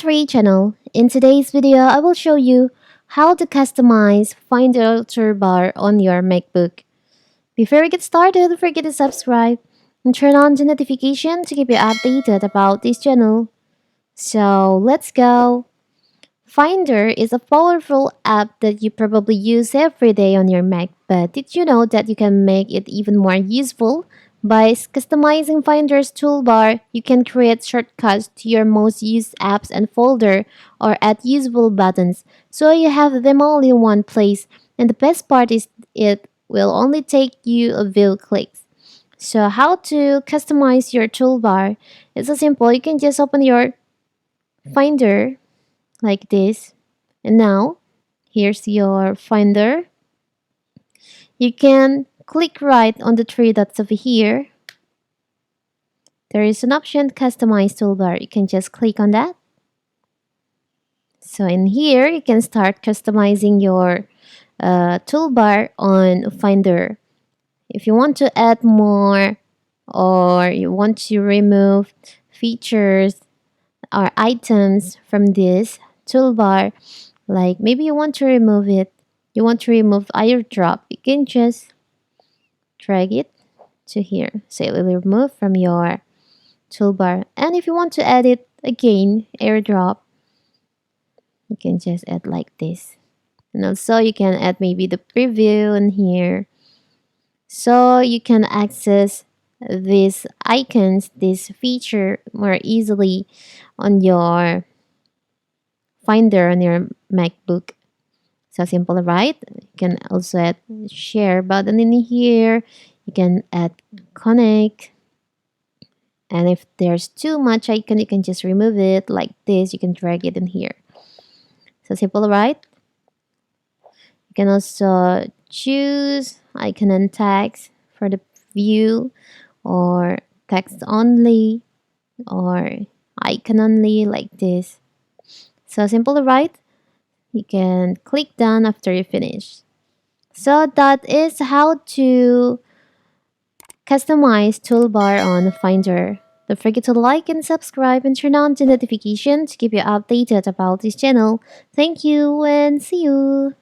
3 channel. In today's video, I will show you how to customize Finder toolbar on your MacBook. Before we get started, don't forget to subscribe and turn on the notification to keep you updated about this channel. So let's go. Finder is a powerful app that you probably use every day on your Mac, but did you know that you can make it even more useful? By customizing Finder's toolbar, you can create shortcuts to your most used apps and folder or add usable buttons, so you have them all in one place. And the best part is it will only take you a few clicks. So how to customize your toolbar? It's so simple. You can just open your Finder like this. And now, here's your Finder. You can click right on the three dots over here. There is an option Customize Toolbar. You can just click on that. So in here, you can start customizing your toolbar on Finder. If you want to add more or you want to remove features or items from this toolbar, like maybe you want to remove it, you want to remove airdrop, you can just drag it to here. So it will remove from your toolbar. And if you want to add it again, airdrop, you can just add like this. And also you can add maybe the preview in here. So you can access these icons, this feature more easily on your Finder on your MacBook. So simple, right? You can also add share button in here. You can add connect. And if there's too much icon, you can just remove it like this. You can drag it in here. So simple, right? You can also choose icon and text for the view or text only or icon only like this. So simple, right? You can click done after you finish. So that is how to customize toolbar on Finder. Don't forget to like and subscribe and turn on the notification to keep you updated about this channel. Thank you and see you.